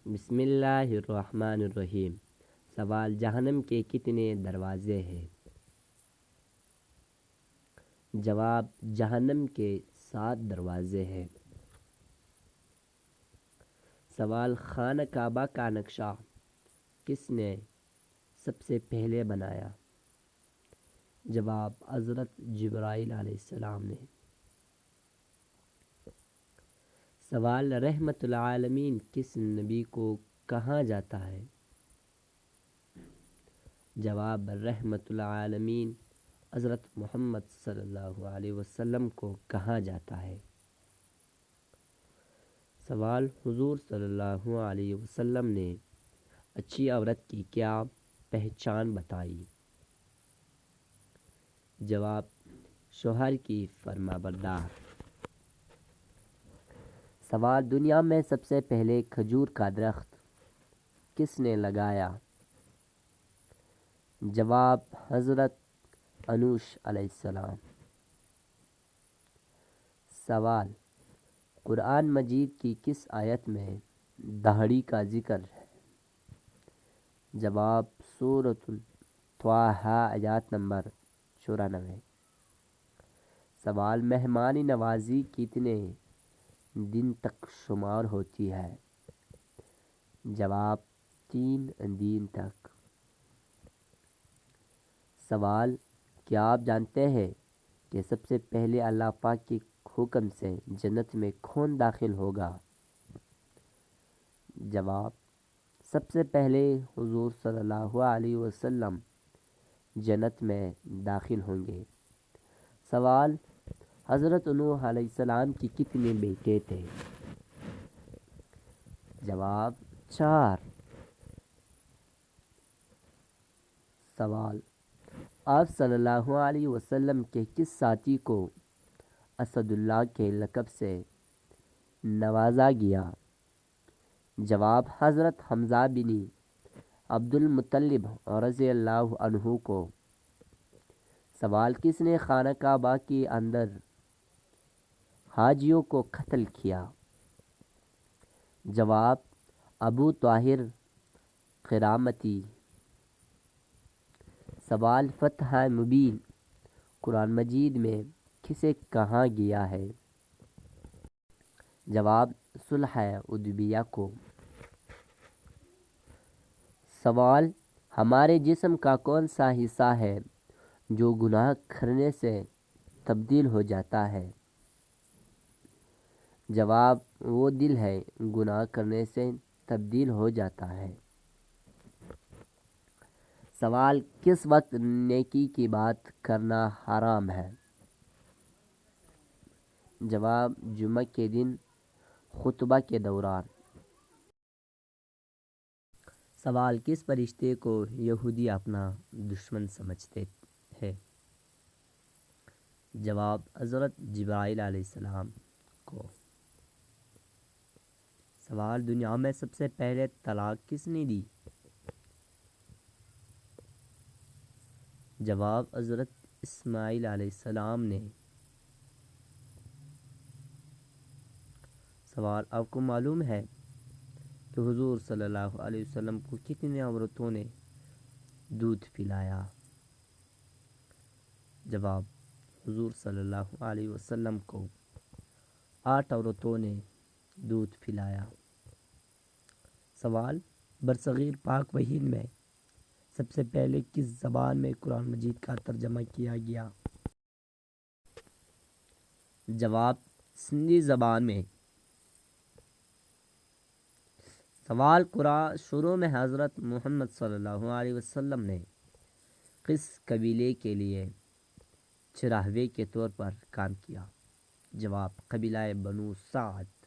بسم اللہ الرحمن الرحیم۔ سوال: جہنم کے کتنے دروازے ہیں؟ جواب: جہنم کے 7 دروازے ہیں۔ سوال: خانہ کعبہ کا نقشہ کس نے سب سے پہلے بنایا؟ جواب: حضرت جبرائیل علیہ السلام نے۔ سوال: رحمت العالمین کس نبی کو کہا جاتا ہے؟ جواب: رحمت العالمین حضرت محمد صلی اللہ علیہ وسلم کو کہا جاتا ہے۔ سوال: حضور صلی اللہ علیہ وسلم نے اچھی عورت کی کیا پہچان بتائی؟ جواب: شوہر کی فرمانبردار۔ سوال: دنیا میں سب سے پہلے کھجور کا درخت کس نے لگایا؟ جواب: حضرت انوش علیہ السلام۔ سوال: قرآن مجید کی کس آیت میں داڑھی کا ذکر ہے؟ جواب: سورۃ طٰہٰ آیت نمبر 94۔ سوال: مہمان نوازی کتنے دن تک شمار ہوتی ہے؟ جواب: 3 دن تک۔ سوال: کیا آپ جانتے ہیں کہ سب سے پہلے اللہ پاک کے حکم سے جنت میں کون داخل ہوگا؟ جواب: سب سے پہلے حضور صلی اللہ علیہ وسلم جنت میں داخل ہوں گے۔ سوال: حضرت نوح علیہ السلام کی کتنے بیٹے تھے؟ جواب: 4۔ سوال: آپ صلی اللہ علیہ وسلم کے کس ساتھی کو اسد اللہ کے لقب سے نوازا گیا؟ جواب: حضرت حمزہ بن عبد المطلب رضی اللہ عنہ کو۔ سوال: کس نے خانہ کعبہ کے اندر حاجیوں کو قتل کیا؟ جواب: ابو طاہر قرامتی۔ سوال: فتح مبین قرآن مجید میں کسے کہا گیا ہے؟ جواب: صلح حدیبیہ کو۔ سوال: ہمارے جسم کا کون سا حصہ ہے جو گناہ کرنے سے تبدیل ہو جاتا ہے؟ جواب: وہ دل ہے، گناہ کرنے سے تبدیل ہو جاتا ہے۔ سوال: کس وقت نیکی کی بات کرنا حرام ہے؟ جواب: جمعہ کے دن خطبہ کے دوران۔ سوال: کس فرشتے کو یہودی اپنا دشمن سمجھتے ہیں؟ جواب: حضرت جبرائیل علیہ السلام کو۔ سوال: دنیا میں سب سے پہلے طلاق کس نے دی؟ جواب: حضرت اسماعیل علیہ السلام نے۔ سوال: آپ کو معلوم ہے کہ حضور صلی اللہ علیہ وسلم کو کتنی عورتوں نے دودھ پلایا؟ جواب: حضور صلی اللہ علیہ وسلم کو 8 عورتوں نے دودھ پلایا۔ سوال: برصغیر پاک و ہند میں سب سے پہلے کس زبان میں قرآن مجید کا ترجمہ کیا گیا؟ جواب: سندھی زبان میں۔ سوال: قرآن شروع میں حضرت محمد صلی اللہ علیہ وسلم نے کس قبیلے کے لیے چراغے کے طور پر کام کیا؟ جواب: قبیلہ بنو سعد۔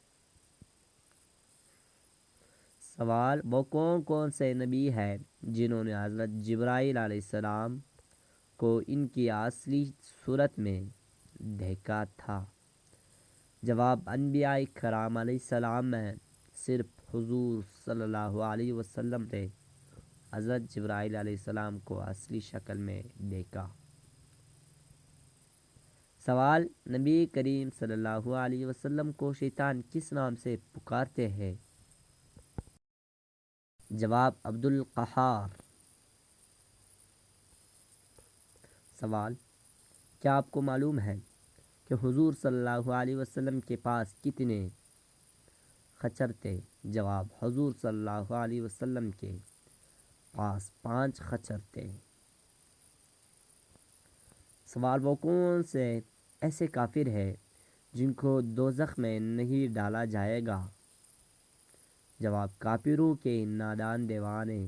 سوال: وہ کون کون سے نبی ہیں جنہوں نے حضرت جبرائیل علیہ السلام کو ان کی اصلی صورت میں دیکھا تھا؟ جواب: انبیاء کرام علیہ السلام میں صرف حضور صلی اللہ علیہ وسلم نے حضرت جبرائیل علیہ السلام کو اصلی شکل میں دیکھا۔ سوال: نبی کریم صلی اللہ علیہ وسلم کو شیطان کس نام سے پکارتے ہیں؟ جواب عبد القہار۔ سوال، کیا آپ کو معلوم ہے کہ حضور صلی اللہ علیہ وسلم کے پاس کتنے خچر تھے؟ جواب، حضور صلی اللہ علیہ وسلم کے پاس 5 خچر تھے۔ سوال، وہ کون سے ایسے کافر ہے جن کو دوزخ میں نہیں ڈالا جائے گا؟ جواب، کافروں کے نادان دیوانے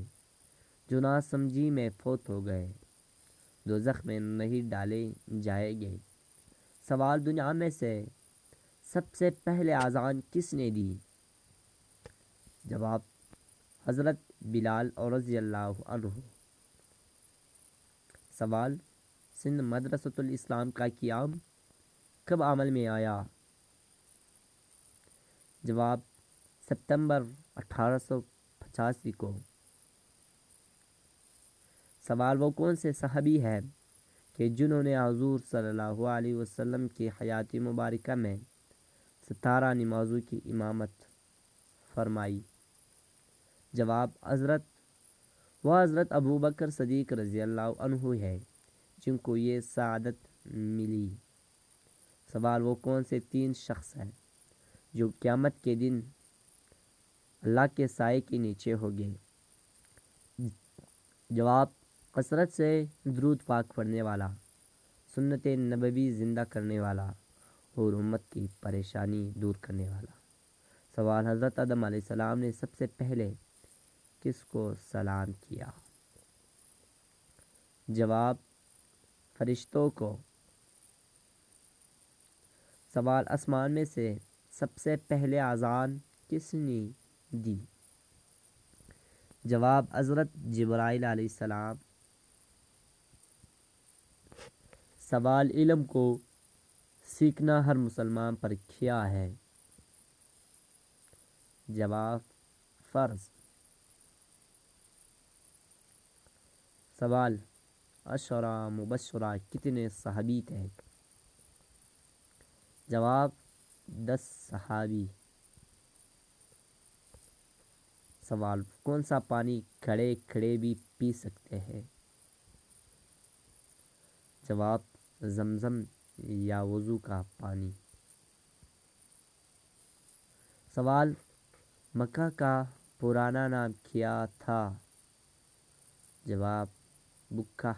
جو نا سمجھی میں فوت ہو گئے دوزخ میں نہیں ڈالے جائیں گے۔ سوال، دنیا میں سے سب سے پہلے اذان کس نے دی؟ جواب، حضرت بلال رضی اللہ عنہ۔ سوال، سندھ مدرسۃ الاسلام کا قیام کب عمل میں آیا؟ جواب، ستمبر 1885 کو۔ سوال، وہ کون سے صحابی ہیں کہ جنہوں نے حضور صلی اللہ علیہ وسلم کی حیات مبارکہ میں 17 نمازوں کی امامت فرمائی؟ جواب، حضرت ابو بکر صدیق رضی اللہ عنہ ہے جن کو یہ سعادت ملی۔ سوال، وہ کون سے 3 شخص ہیں جو قیامت کے دن اللہ کے سائے کے نیچے ہوگے؟ جواب، کثرت سے درود پاک پڑھنے والا، سنت نبوی زندہ کرنے والا اور امت کی پریشانی دور کرنے والا۔ سوال، حضرت آدم علیہ السلام نے سب سے پہلے کس کو سلام کیا؟ جواب، فرشتوں کو۔ سوال، آسمان میں سے سب سے پہلے اذان کس نے دی؟ جواب، حضرت جبرائیل علیہ السلام۔ سوال، علم کو سیکھنا ہر مسلمان پر کیا ہے؟ جواب، فرض۔ سوال، عشرہ مبشرہ کتنے صحابی تھے؟ جواب، 10 صحابی۔ سوال، کون سا پانی کھڑے کھڑے بھی پی سکتے ہیں؟ جواب، زمزم یا وضو کا پانی۔ سوال، مکہ کا پرانا نام کیا تھا؟ جواب، بکہ۔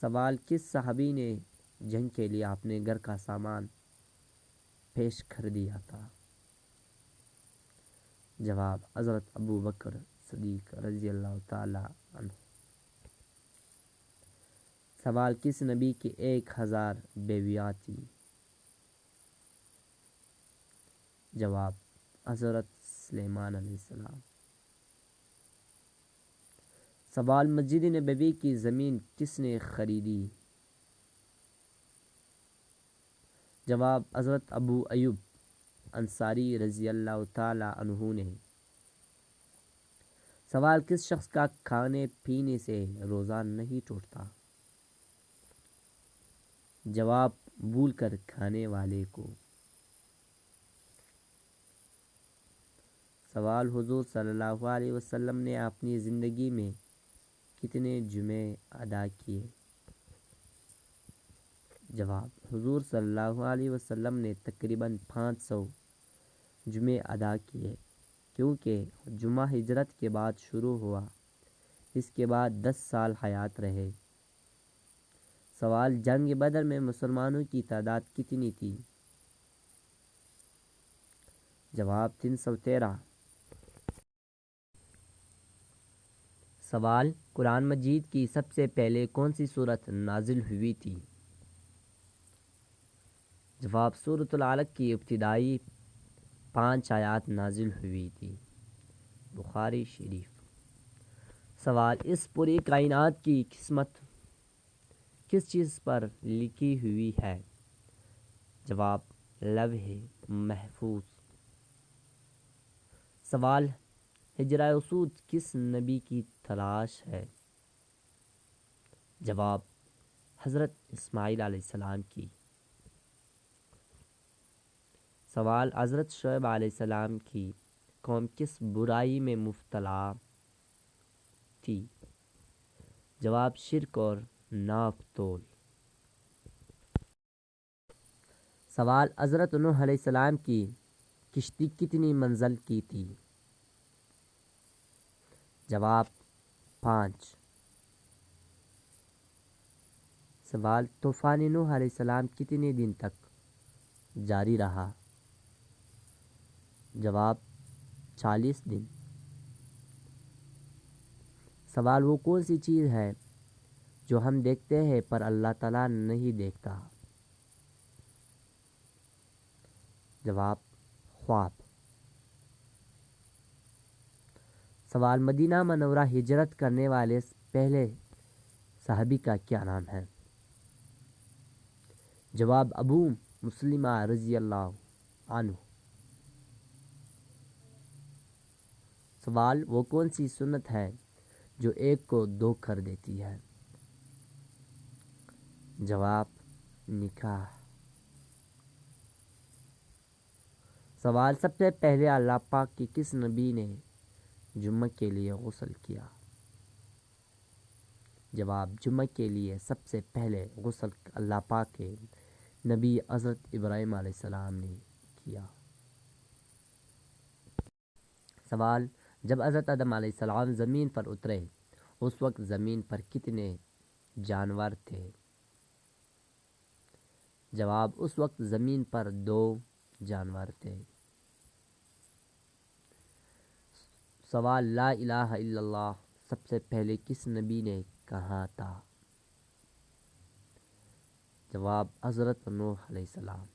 سوال، کس صحابی نے جنگ کے لیے اپنے گھر کا سامان پیش کر دیا تھا؟ جواب، حضرت ابو بکر صدیق رضی اللہ تعالی عنہ۔ سوال، کس نبی کی 1000 بیویاں تھیں؟ جواب، حضرت سلیمان علیہ السلام۔ سوال، مسجد نبوی کی زمین کس نے خریدی؟ جواب، حضرت ابو ایوب انصاری رضی اللہ تعالی عنہ نے۔ سوال، کس شخص کا کھانے پینے سے روزہ نہیں ٹوٹتا؟ جواب، بھول کر کھانے والے کو۔ سوال، حضور صلی اللہ علیہ وسلم نے اپنی زندگی میں کتنے جمعے ادا کیے؟ جواب، حضور صلی اللہ علیہ وسلم نے تقریباً 500 جمعے ادا کیے، کیونکہ جمعہ ہجرت کے بعد شروع ہوا، اس کے بعد 10 سال حیات رہے۔ سوال، جنگ بدر میں مسلمانوں کی تعداد کتنی تھی؟ جواب، 313۔ سوال، قرآن مجید کی سب سے پہلے کون سی سورت نازل ہوئی تھی؟ جواب، سورۃ العلق کی ابتدائی 5 آیات نازل ہوئی تھی۔ بخاری شریف۔ سوال، اس پوری کائنات کی قسمت کس چیز پر لکھی ہوئی ہے؟ جواب، لوح محفوظ۔ سوال، حجرہ اسود کس نبی کی تلاش ہے؟ جواب، حضرت اسماعیل علیہ السلام کی۔ سوال، حضرت شعیب علیہ السلام کی قوم کس برائی میں مبتلا تھی؟ جواب شرک اور ناپ تول۔ سوال حضرت نوح علیہ السلام کی کشتی کتنی منزل کی تھی؟ جواب 5۔ سوال طوفان نوح علیہ السلام کتنے دن تک جاری رہا؟ جواب 40 دن۔ سوال وہ کون سی چیز ہے جو ہم دیکھتے ہیں پر اللہ تعالیٰ نہیں دیکھتا؟ جواب خواب۔ سوال مدینہ منورہ ہجرت کرنے والے پہلے صحابی کا کیا نام ہے؟ جواب ابو مسلمہ رضی اللہ عنہ۔ سوال وہ کون سی سنت ہے جو ایک کو دو کر دیتی ہے؟ جواب نکاح۔ سوال سب سے پہلے اللہ پاک کی کس نبی نے جمعہ کے لیے غسل کیا؟ جواب جمعہ کے لیے سب سے پہلے غسل اللہ پاک کے نبی حضرت ابراہیم علیہ السلام نے کیا۔ سوال جب حضرت آدم علیہ السلام زمین پر اترے اس وقت زمین پر کتنے جانور تھے؟ جواب اس وقت زمین پر 2 جانور تھے۔ سوال لا الہ الا اللہ سب سے پہلے کس نبی نے کہا تھا؟ جواب حضرت نوح علیہ السلام۔